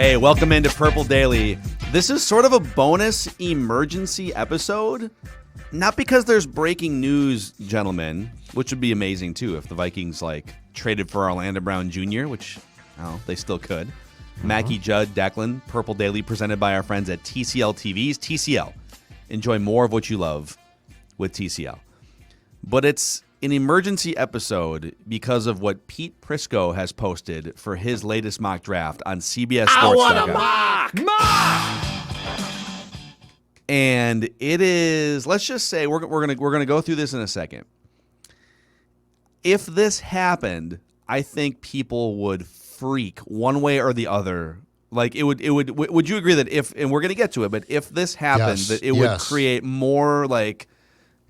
Hey, welcome into Purple Daily. This is sort of a bonus emergency episode. Not because there's breaking news, gentlemen, which would be amazing too if the Vikings traded for Orlando Brown Jr., which they still could. Mackie Judd, Declan, Purple Daily, presented by our friends at TCL TVs. TCL. Enjoy more of what you love with TCL. But it's an emergency episode because of what Pete Prisco has posted for his latest mock draft on CBS Sports. I want a mock! And it is, let's just say, we're gonna go through this in a second. If this happened, I think people would freak one way or the other. Would you agree that if, and we're gonna get to it, but if this happened, that it would create more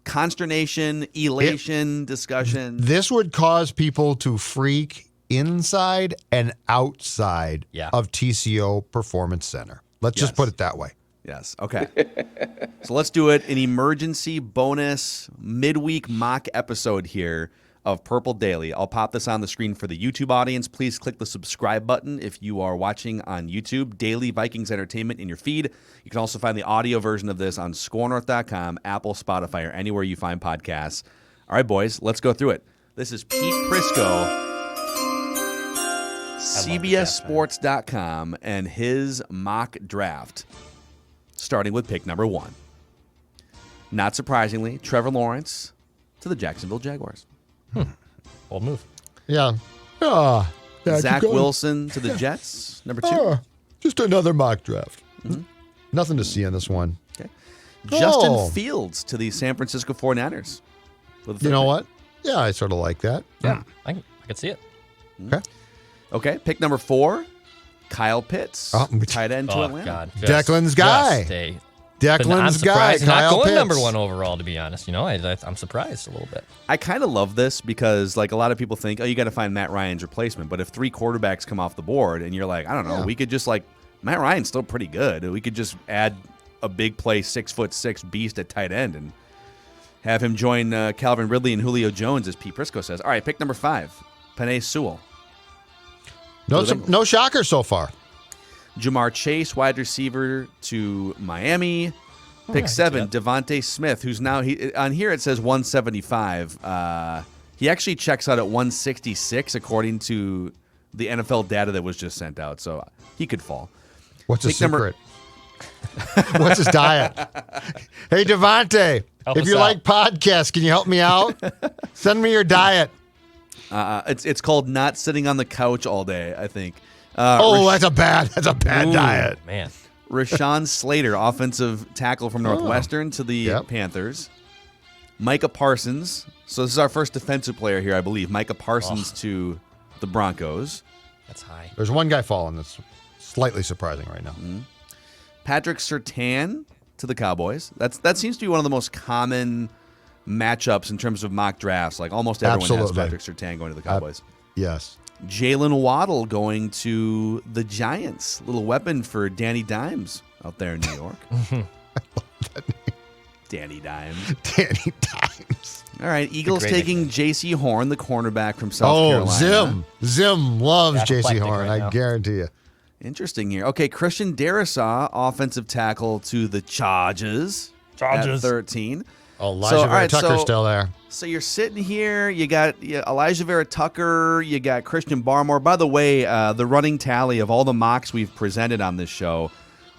consternation, elation, discussion? This would cause people to freak inside and outside of TCO Performance Center. Let's just put it that way. Yes. Okay. So let's do it. An emergency bonus midweek mock episode here of Purple Daily. I'll pop this on the screen for the YouTube audience. Please click the subscribe button if you are watching on YouTube. Daily Vikings Entertainment in your feed. You can also find the audio version of this on scorenorth.com, Apple, Spotify, or anywhere you find podcasts. All right, boys, let's go through it. This is Pete Prisco, CBSSports.com, and his mock draft, starting with pick number 1. Not surprisingly, Trevor Lawrence to the Jacksonville Jaguars. Bold move. Yeah. Zach Wilson to the Jets, number 2. Just another mock draft. Mm-hmm. Nothing to see on this one. Okay. Justin Fields to the San Francisco 49ers. You know what? Yeah, I sort of like that. Yeah, I can see it. Okay, pick number 4, Kyle Pitts, tight end to Atlanta. God. Declan's guy. Declan's guy. He's not going Pitts. number 1 overall, to be honest. I'm surprised a little bit. I kind of love this because, a lot of people think, you got to find Matt Ryan's replacement. But if 3 quarterbacks come off the board and you're like, I don't know, we could just Matt Ryan's still pretty good. We could just add a big play 6'6" beast at tight end and have him join Calvin Ridley and Julio Jones, as Pete Prisco says. All right, pick number 5, Penei Sewell. No shocker so far. Jamar Chase, wide receiver to Miami. Pick 7, Devontae Smith, who's now on here it says 175. He actually checks out at 166 according to the NFL data that was just sent out, so he could fall. What's his secret? What's his diet? Hey, Devontae, if you like podcasts, can you help me out? Send me your diet. It's called not sitting on the couch all day, I think. That's a bad diet. Man. Rashawn Slater, offensive tackle from Northwestern to the Panthers. Micah Parsons. So this is our first defensive player here, I believe. Micah Parsons to the Broncos. That's high. There's one guy falling that's slightly surprising right now. Mm-hmm. Patrick Surtain to the Cowboys. That seems to be one of the most common matchups in terms of mock drafts. Almost everyone has Patrick Surtain going to the Cowboys. Yes. Jalen Waddle going to the Giants. Little weapon for Danny Dimes out there in New York. I love that name. Danny Dimes. Danny Dimes. All right, Eagles taking J.C. Horn, the cornerback from South Carolina. Zim loves J.C. Horn, I guarantee you. Interesting here. Okay, Christian Darrisaw, offensive tackle to the Chargers. At 13. Elijah Vera Tucker's still there. So you're sitting here. You got Elijah Vera Tucker. You got Christian Barmore. By the way, the running tally of all the mocks we've presented on this show,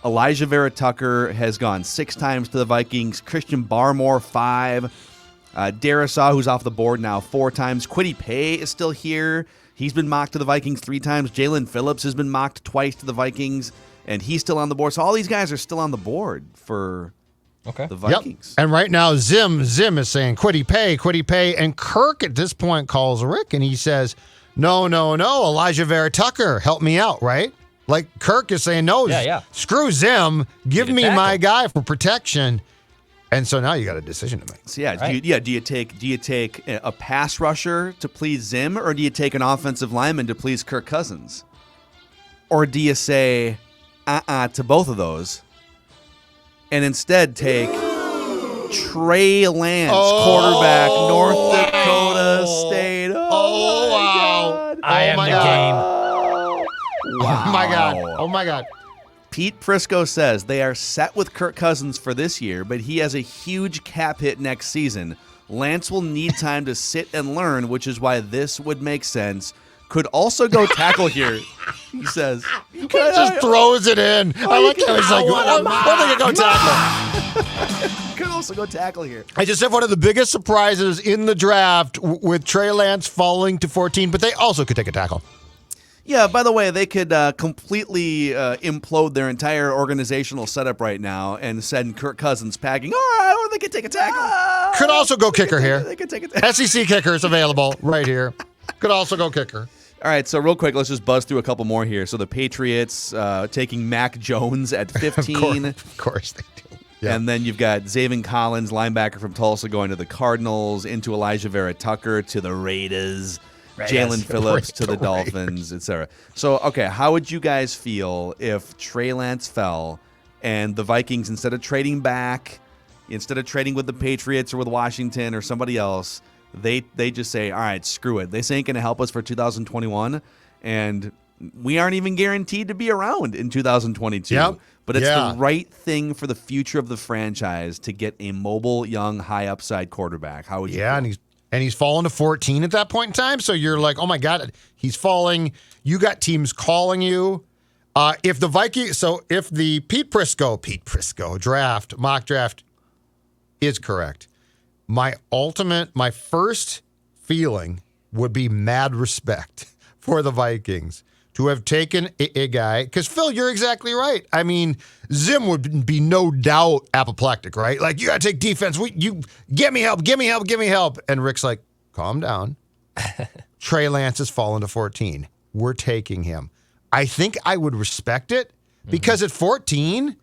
Elijah Vera Tucker has gone 6 times to the Vikings. Christian Barmore 5. Darrisaw, who's off the board now, 4 times. Kwity Paye is still here. He's been mocked to the Vikings 3 times. Jalen Phillips has been mocked twice to the Vikings, and he's still on the board. So all these guys are still on the board for the Vikings. Yep. And right now, Zim is saying Kwity Paye. And Kirk at this point calls Rick, and he says, no, Elijah Vera Tucker, help me out, right? Kirk is saying, no, screw Zim, give me my guy for protection. And so now you got a decision to make. So do you take a pass rusher to please Zim, or do you take an offensive lineman to please Kirk Cousins? Or do you say to both of those and instead take Trey Lance, quarterback, North Dakota State? I am the game. Wow. Oh my God. Oh my God. Pete Prisco says they are set with Kirk Cousins for this year, but he has a huge cap hit next season. Lance will need time to sit and learn, which is why this would make sense. Could also go tackle here, he says. He just throws it in. I like how he's like, what are they going to go tackle? Could also go tackle here. I just have one of the biggest surprises in the draft with Trey Lance falling to 14, but they also could take a tackle. Yeah, by the way, they could completely implode their entire organizational setup right now and send Kirk Cousins packing. Or they could take a tackle. Could also go kicker here. They could take a tackle. SEC kickers available right here. Could also go kicker. All right, so real quick, let's just buzz through a couple more here. So the Patriots taking Mac Jones at 15. Of course they do. Yep. And then you've got Zaven Collins, linebacker from Tulsa, going to the Cardinals, into Elijah Vera Tucker to the Raiders. Jalen Phillips to the Dolphins, etc. So, okay, how would you guys feel if Trey Lance fell and the Vikings, instead of trading back, instead of trading with the Patriots or with Washington or somebody else, they just say, all right, screw it. This ain't going to help us for 2021, and we aren't even guaranteed to be around in 2022. Yep. But it's the right thing for the future of the franchise to get a mobile, young, high-upside quarterback. How would you feel? And he's fallen to 14 at that point in time. So you're like, oh my God, he's falling. You got teams calling you. If the Pete Prisco mock draft is correct, my first feeling would be mad respect for the Vikings to have taken a guy. Because, Phil, you're exactly right. I mean, Zim would be no doubt apoplectic, right? Like, you got to take defense. You get me help, give me help, give me help. And Rick's like, calm down. Trey Lance has fallen to 14. We're taking him. I think I would respect it because at 14,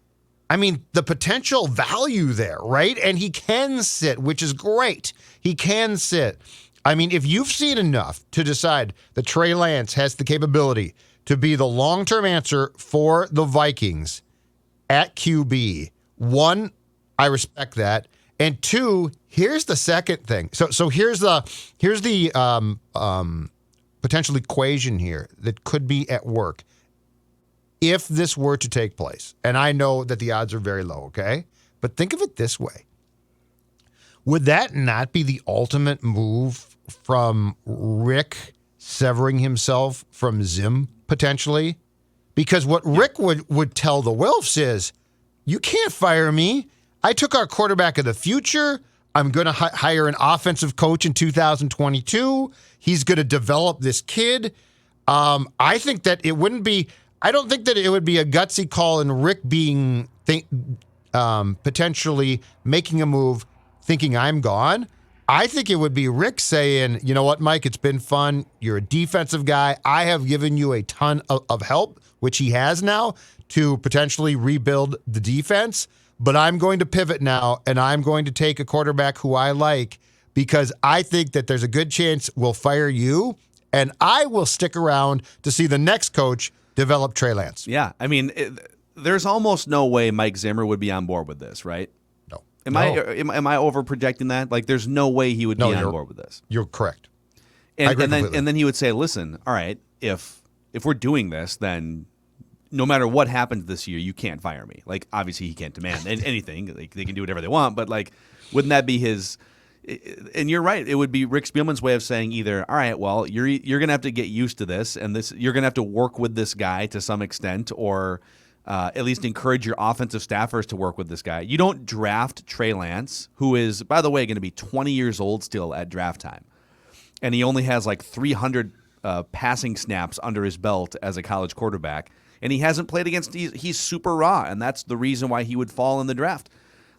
I mean, the potential value there, right? And he can sit, which is great. He can sit. I mean, if you've seen enough to decide that Trey Lance has the capability to be the long-term answer for the Vikings at QB, one, I respect that. And two, here's the second thing. So here's the potential equation here that could be at work if this were to take place. And I know that the odds are very low, okay? But think of it this way. Would that not be the ultimate move from Rick severing himself from Zim potentially? Because what Rick would tell the Wilfs is, you can't fire me. I took our quarterback of the future. I'm going to hire an offensive coach in 2022. He's going to develop this kid. I think that it wouldn't be, I don't think that it would be a gutsy call in Rick being potentially making a move thinking I'm gone. I think it would be Rick saying, you know what, Mike, it's been fun. You're a defensive guy. I have given you a ton of help, which he has now, to potentially rebuild the defense. But I'm going to pivot now, and I'm going to take a quarterback who I like because I think that there's a good chance we'll fire you, and I will stick around to see the next coach develop Trey Lance. Yeah, I mean, there's almost no way Mike Zimmer would be on board with this, right? Am I over projecting that? Like, there's no way he would be on board with this. You're correct. And then he would say, listen, all right, if we're doing this, then no matter what happens this year, you can't fire me. Like, obviously he can't demand anything. Like, they can do whatever they want, but like, wouldn't that be his? And you're right. It would be Rick Spielman's way of saying either, all right, well, you're gonna have to get used to this, and you're gonna have to work with this guy to some extent, or at least encourage your offensive staffers to work with this guy. You don't draft Trey Lance, who is, by the way, going to be 20 years old still at draft time. And he only has like 300 passing snaps under his belt as a college quarterback. And he hasn't played against, he's super raw. And that's the reason why he would fall in the draft.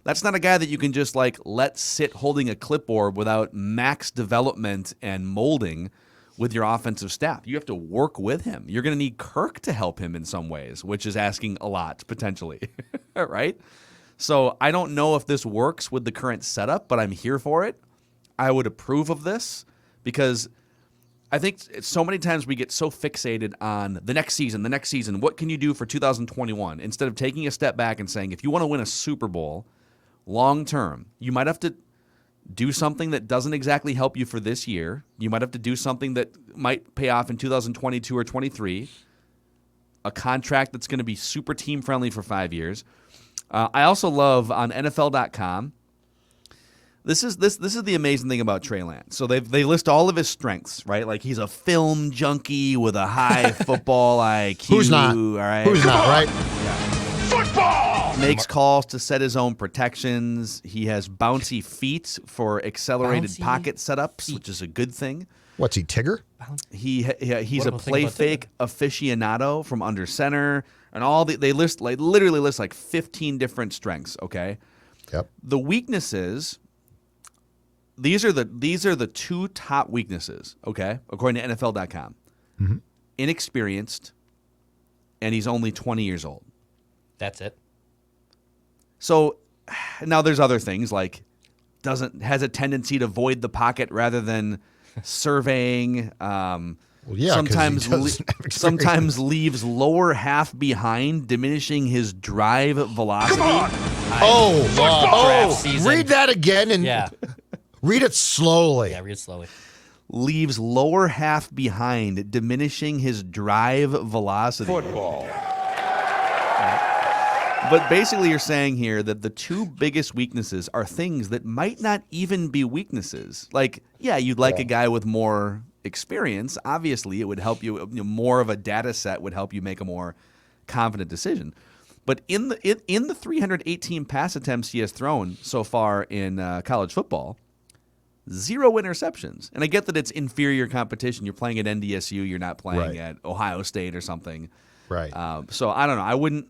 That's not a guy that you can just like let sit holding a clipboard without max development and molding with your offensive staff. You have to work with him. You're going to need Kirk to help him in some ways, which is asking a lot, potentially, right? So I don't know if this works with the current setup, but I'm here for it. I would approve of this because I think so many times we get so fixated on the next season. What can you do for 2021? Instead of taking a step back and saying, if you want to win a Super Bowl long term, you might have to do something that doesn't exactly help you for this year. You might have to do something that might pay off in 2022 or 23. a contract that's going to be super team friendly for 5 years. I also love on NFL.com. This is the amazing thing about Trey Lance. So they list all of his strengths, right? Like he's a film junkie with a high football IQ. Who's not? All right. Who's not, right? Football! Makes calls to set his own protections. He has bouncy feet for accelerated pocket setups, which is a good thing. What's he, Tigger? He's a play fake aficionado from under center, and they literally list like 15 different strengths. Okay. Yep. The weaknesses. These are the two top weaknesses, okay, according to NFL.com. Mm-hmm. Inexperienced, and he's only 20 years old. That's it. So now there's other things like has a tendency to void the pocket rather than surveying. Sometimes leaves lower half behind, diminishing his drive velocity. Come on! Read that again and read it slowly. Yeah, read it slowly. Leaves lower half behind, diminishing his drive velocity. Football. But basically you're saying here that the two biggest weaknesses are things that might not even be weaknesses. Like, you'd like a guy with more experience. Obviously, it would help you, more of a data set would help you make a more confident decision. But in the 318 pass attempts he has thrown so far in college football, 0 interceptions. And I get that it's inferior competition. You're playing at NDSU. You're not playing at Ohio State or something. Right. So I don't know.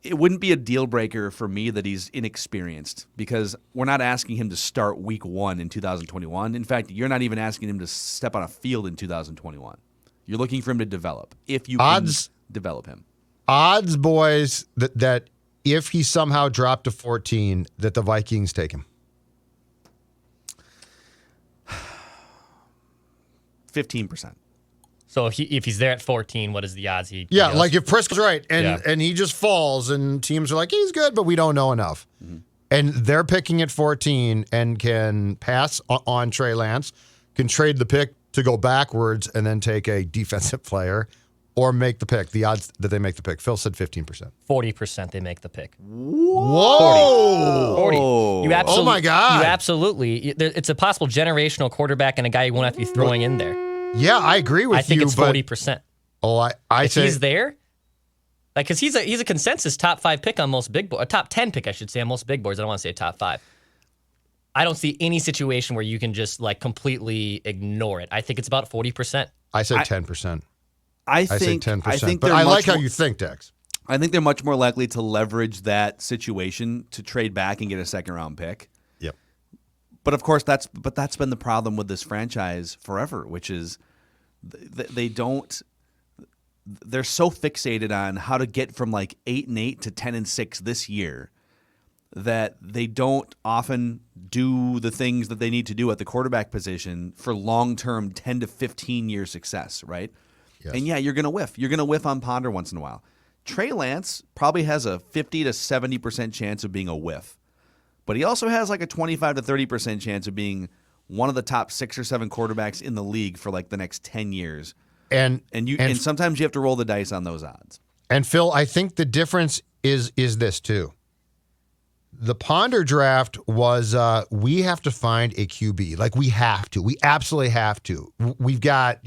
It wouldn't be a deal breaker for me that he's inexperienced because we're not asking him to start week 1 in 2021. In fact, you're not even asking him to step on a field in 2021. You're looking for him to develop if you can develop him. Odds, boys, that if he somehow dropped to 14, that the Vikings take him. 15%. So if he's there at 14, what is the odds he Yeah, goes? like if Prisco's right and he just falls and teams are like, he's good, but we don't know enough. Mm-hmm. And they're picking at 14 and can pass on Trey Lance, can trade the pick to go backwards and then take a defensive player or make the pick. The odds that they make the pick. Phil said 15%. 40% they make the pick. Whoa! 40. Oh my God. You absolutely. It's a possible generational quarterback and a guy you won't have to be throwing in there. Yeah, I agree with you. I think it's 40%. If he's there, like, because he's a consensus top 5 pick on most big boards, a top 10 pick, I should say, on most big boards. I don't want to say a top 5. I don't see any situation where you can just like completely ignore it. I think it's about 40%. I say 10%. I say 10%. But I like how you think, Dex. I think they're much more likely to leverage that situation to trade back and get a second-round pick. Yep. But of course, that's been the problem with this franchise forever, which is they're so fixated on how to get from like 8-8 to 10-6 this year that they don't often do the things that they need to do at the quarterback position for long-term 10 to 15-year success, right? Yes. And you're going to whiff. You're going to whiff on Ponder once in a while. Trey Lance probably has a 50 to 70% chance of being a whiff. But he also has like a 25 to 30% chance of being one of the top 6 or 7 quarterbacks in the league for like the next 10 years. And sometimes you have to roll the dice on those odds. And Phil, I think the difference is this too. The Ponder draft was we have to find a QB. Like we have to. We absolutely have to. We've got,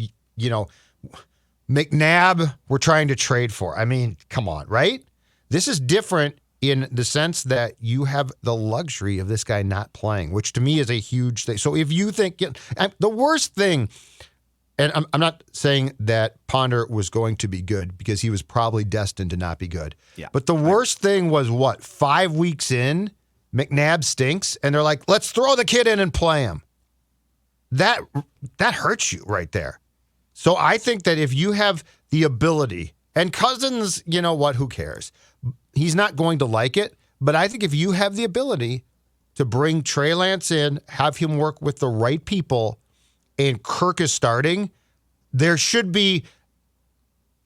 McNabb we're trying to trade for. I mean, come on, right? This is different in the sense that you have the luxury of this guy not playing, which to me is a huge thing. So if you think the worst thing, and I'm not saying that Ponder was going to be good because he was probably destined to not be good. Yeah. But the worst thing was 5 weeks in, McNabb stinks, and they're like, let's throw the kid in and play him. That hurts you right there. So I think that if you have the ability, and Cousins, you know what, who cares? He's not going to like it, but I think if you have the ability to bring Trey Lance in, have him work with the right people, and Kirk is starting, there should be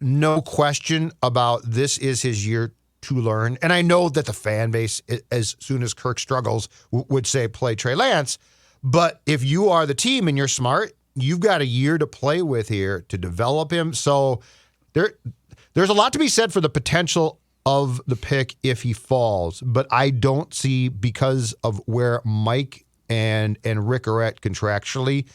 no question about this is his year to learn. And I know that the fan base, as soon as Kirk struggles, would say play Trey Lance. But if you are the team and you're smart, you've got a year to play with here to develop him. So There's a lot to be said for the potential of the pick if he falls, but I don't see, because of where Mike and Rick are at contractually,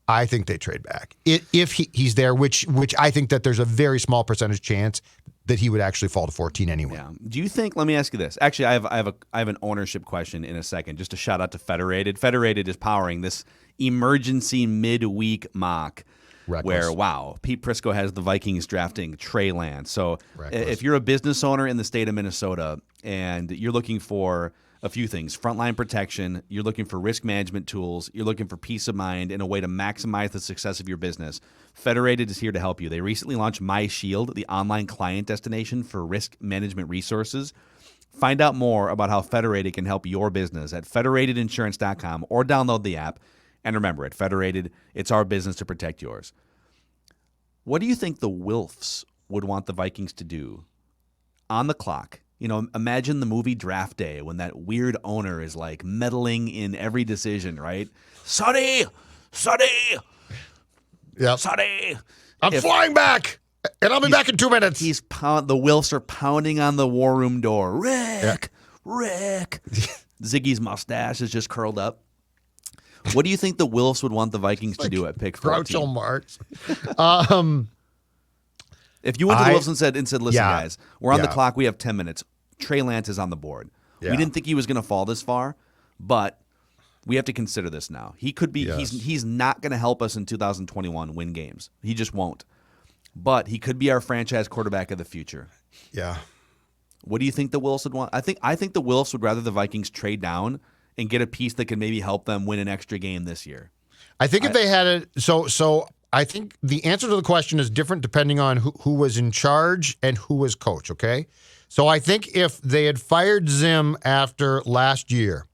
I think they trade back. If he's there, which I think that there's a very small percentage chance that he would actually fall to 14 anyway. Yeah. Do you think? Let me ask you this. Actually, I have an ownership question in a second. Just a shout out to Federated. Federated is powering this emergency midweek mock. Reckless. Where, Pete Prisco has the Vikings drafting Trey Lance. So if you're a business owner in the state of Minnesota and you're looking for a few things: frontline protection, you're looking for risk management tools, you're looking for peace of mind and a way to maximize the success of your business, Federated is here to help you. They recently launched My Shield, the online client destination for risk management resources. Find out more about how Federated can help your business at federatedinsurance.com or download the app. And remember, at Federated, it's our business to protect yours. What do you think the Wilfs would want the Vikings to do on the clock? You know, imagine the movie Draft Day when that weird owner is like meddling in every decision, right? Sonny! Yep. Sonny! I'm flying back, and I'll be back in 2 minutes. The Wilfs are pounding on the war room door. Rick! Ziggy's mustache is just curled up. What do you think the Wilfs would want the Vikings to do at pick 14? Groucho Marx. If you went to the Wilfs and said, listen, guys, we're on the clock. We have 10 minutes. Trey Lance is on the board. Yeah. We didn't think he was going to fall this far, but we have to consider this now. He could be. Yes. He's not going to help us in 2021 win games. He just won't. But he could be our franchise quarterback of the future. Yeah. What do you think the Wilfs would want? I think the Wilfs would rather the Vikings trade down and get a piece that can maybe help them win an extra game this year. I think if they had it, so I think the answer to the question is different depending on who was in charge and who was coach, okay? So I think if they had fired Zim after last year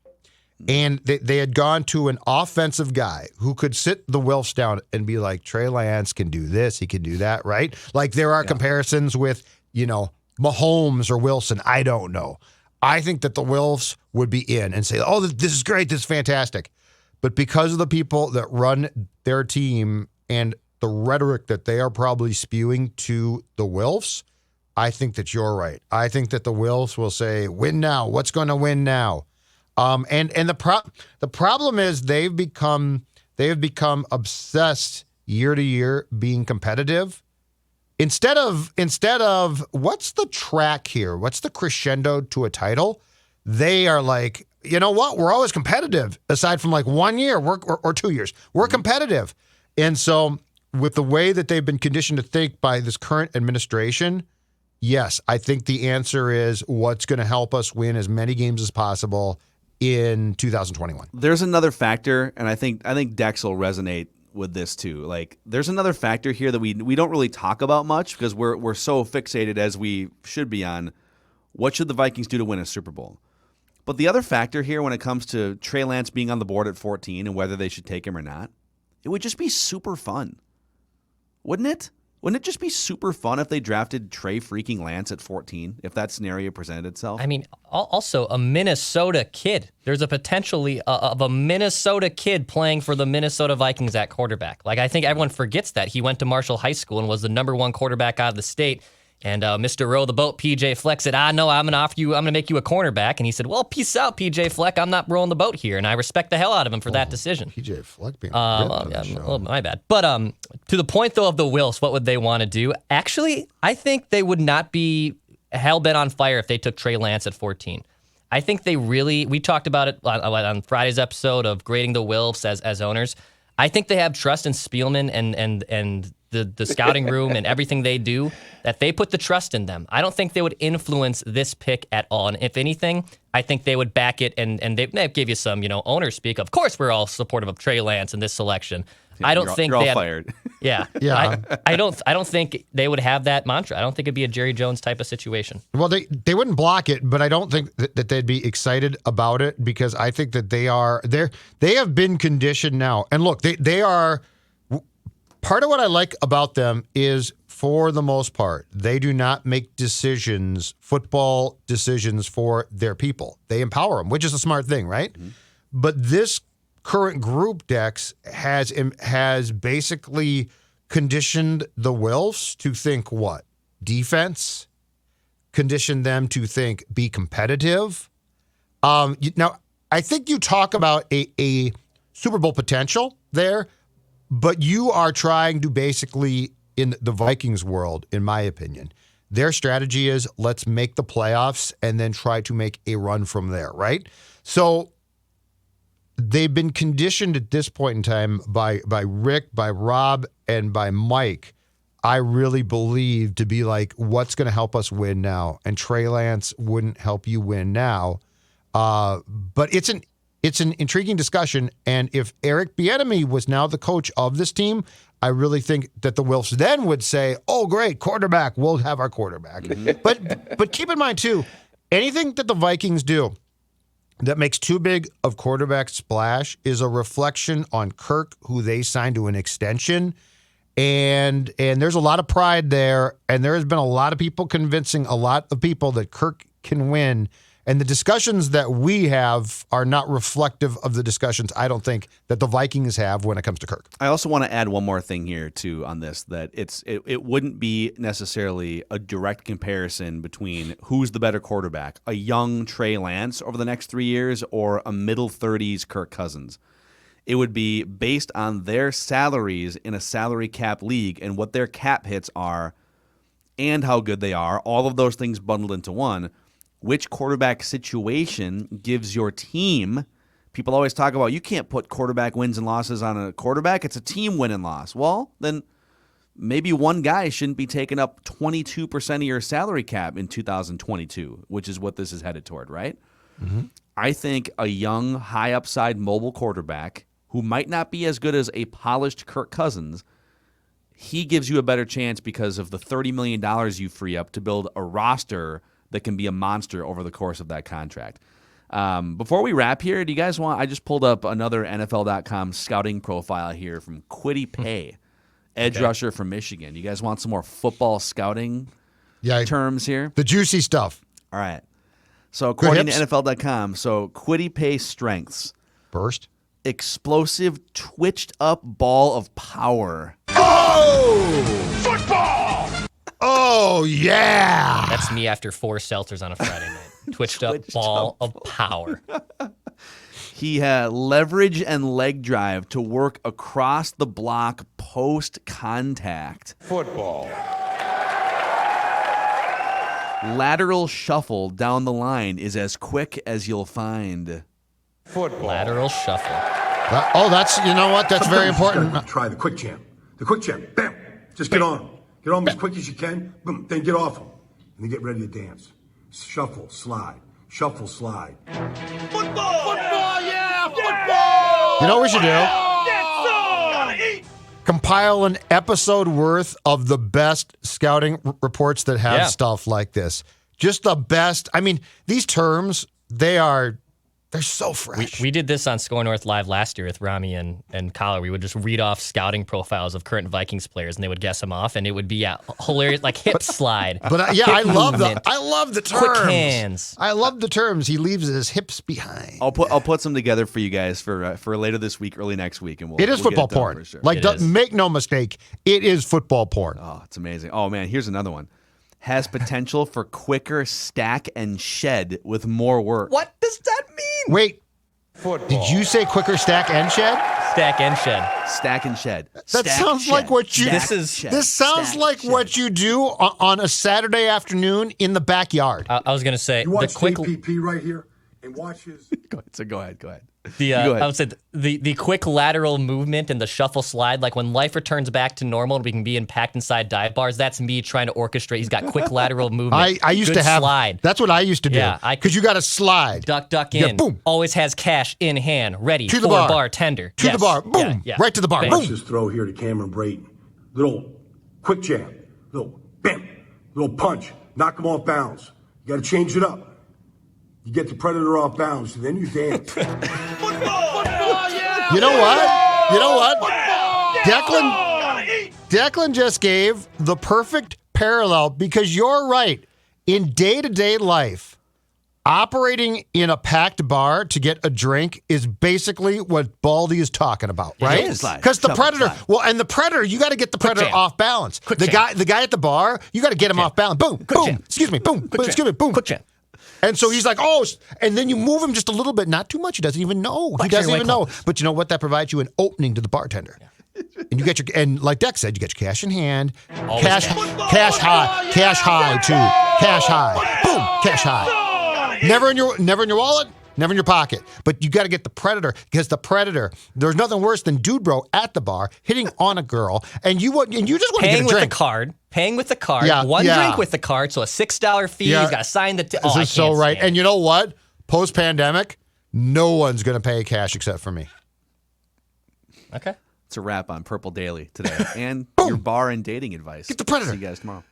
and they had gone to an offensive guy who could sit the Wilfs down and be like, Trey Lance can do this, he can do that, right? Like there are comparisons with, Mahomes or Wilson, I don't know. I think that the Wilfs would be in and say, oh, this is great, this is fantastic. But because of the people that run their team and the rhetoric that they are probably spewing to the Wilfs, I think that you're right. I think that the Wilfs will say, win now. What's going to win now? And the problem is they have become obsessed year to year being competitive. Instead of what's the track here? What's the crescendo to a title? They are like, you know what? We're always competitive. Aside from like 1 year or 2 years, we're competitive. And so with the way that they've been conditioned to think by this current administration, yes, I think the answer is what's going to help us win as many games as possible in 2021. There's another factor, and I think Dex will resonate with this too. Like, there's another factor here that we don't really talk about much because we're so fixated, as we should be, on what should the Vikings do to win a Super Bowl. But the other factor here when it comes to Trey Lance being on the board at 14 and whether they should take him or not, it would just be super fun. Wouldn't it? Wouldn't it just be super fun if they drafted Trey freaking Lance at 14, if that scenario presented itself? I mean, also a Minnesota kid. There's a potentially of a Minnesota kid playing for the Minnesota Vikings at quarterback. Like, I think everyone forgets that. He went to Marshall High School and was the number one quarterback out of the state. And Mr. Row the Boat, PJ Fleck, said, no, I'm going to make you a cornerback. And he said, well, peace out, PJ Fleck. I'm not rowing the boat here. And I respect the hell out of him for that decision. PJ Fleck being my bad. But to the point, though, of the Wilfs, what would they want to do? Actually, I think they would not be hell-bent on fire if they took Trey Lance at 14. I think they really, we talked about it on Friday's episode of grading the Wilfs as owners. I think they have trust in Spielman and the scouting room and everything they do, that they put the trust in them. I don't think they would influence this pick at all. And if anything, I think they would back it and they give you some, owner speak. Of course, we're all supportive of Trey Lance in this selection. Yeah, I don't think you're they all fired. Yeah. I don't think they would have that mantra. I don't think it'd be a Jerry Jones type of situation. Well, they wouldn't block it, but I don't think that they'd be excited about it because I think that they have been conditioned now. And look, they are. Part of what I like about them is, for the most part, they do not make football decisions for their people. They empower them, which is a smart thing, right? Mm-hmm. But this current group, Dex, has basically conditioned the Wilfs to think what? defense, condition them to think, be competitive. Now, I think you talk about a Super Bowl potential there, but you are trying to basically, in the Vikings world, in my opinion, their strategy is let's make the playoffs and then try to make a run from there, right? So they've been conditioned at this point in time by Rick, by Rob, and by Mike, I really believe, to be like, what's going to help us win now? And Trey Lance wouldn't help you win now. But it's an intriguing discussion. And if Eric Bieniemy was now the coach of this team, I really think that the Wilfs then would say, oh, great, quarterback, we'll have our quarterback. Mm-hmm. But keep in mind, too, anything that the Vikings do that makes too big of quarterback splash is a reflection on Kirk, who they signed to an extension. And there's a lot of pride there, and there has been a lot of people convincing a lot of people that Kirk can win. And the discussions that we have are not reflective of the discussions, I don't think, that the Vikings have when it comes to Kirk. I also want to add one more thing here, too, on this, that it wouldn't be necessarily a direct comparison between who's the better quarterback, a young Trey Lance over the next 3 years or a middle 30s Kirk Cousins. It would be based on their salaries in a salary cap league and what their cap hits are and how good they are, all of those things bundled into one. Which quarterback situation gives your team? People always talk about you can't put quarterback wins and losses on a quarterback. It's a team win and loss. Well, then maybe one guy shouldn't be taking up 22% of your salary cap in 2022, which is what this is headed toward, right? Mm-hmm. I think a young, high upside mobile quarterback who might not be as good as a polished Kirk Cousins, he gives you a better chance because of the $30 million you free up to build a roster that can be a monster over the course of that contract. Before we wrap here, do you guys want – I just pulled up another NFL.com scouting profile here from Kwity Paye, edge rusher from Michigan. You guys want some more football scouting terms here? The juicy stuff. All right. So according to NFL.com, so Kwity Paye's strengths. Burst. Explosive, twitched-up ball of power. Oh! Football! Oh, yeah. That's me after 4 seltzers on a Friday night. Twitched up ball of power. He had leverage and leg drive to work across the block post-contact. Football. Lateral shuffle down the line is as quick as you'll find. Football. Lateral shuffle. That's, you know what? That's very important. Try the quick jam. The quick jam. Bam. Just get on. Get on as quick as you can. Boom. Then get off them. And then get ready to dance. Shuffle, slide. Shuffle, slide. Football! Football, yeah! Football! You know what we should do? Compile an episode worth of the best scouting reports that have stuff like this. Just the best. I mean, these terms, they're so fresh. We did this on Score North Live last year with Rami and Collar. We would just read off scouting profiles of current Vikings players, and they would guess them off, and it would be hilarious, like hip slide. But I love the terms. Quick hands. I love the terms. He leaves his hips behind. I'll put some together for you guys for later this week, early next week, and it is football porn. For sure. Make no mistake, it is football porn. Oh, it's amazing. Oh man, here's another one. Has potential for quicker stack and shed with more work. What does that mean? Wait, Football. Did you say quicker stack and shed? Stack and shed. Stack and shed. That sounds like what you. This sounds like what you do on a Saturday afternoon in the backyard. I was gonna say you watch the quick KPP right here and watch his. Go ahead. I would say the quick lateral movement and the shuffle slide, like when life returns back to normal, we can be packed inside dive bars. That's me trying to orchestrate. He's got quick lateral movement. I used to have slide. That's what I used to do. Yeah, because you got to slide. Duck in. Boom. Always has cash in hand, ready to the for bartender. To the bar. Boom. Right to the bar. Watch this throw here to Cameron Brayton. Little quick jab. Little bam. Little punch. Knock him off bounds. You got to change it up. You get the predator off bounds, and then you dance. Football, yeah! You know what? Declan just gave the perfect parallel because you're right. In day-to-day life, Operating in a packed bar to get a drink is basically what Baldy is talking about, right? It is. Because the predator, and the predator, you got to get the predator off balance. The guy at the bar, you got to get him off balance. Boom, boom. Excuse me, boom. Excuse me, boom. Quick jam. And so he's like, oh, and then you move him just a little bit, not too much. He doesn't even know. He doesn't even know. But you know what? That provides you an opening to the bartender. And you get and like Dex said, you get your cash in hand, cash high too, cash high, boom, cash high. Never in your wallet, never in your pocket. But you got to get the predator because the predator. There's nothing worse than dude bro at the bar hitting on a girl, and you just want to get a drink. Paying with the card. One drink with the card, so a $6 fee. He's got to sign the. This is so right. And you know what? Post pandemic, no one's going to pay cash except for me. Okay. It's a wrap on Purple Daily today, and your bar and dating advice. Get the predator. See you guys tomorrow.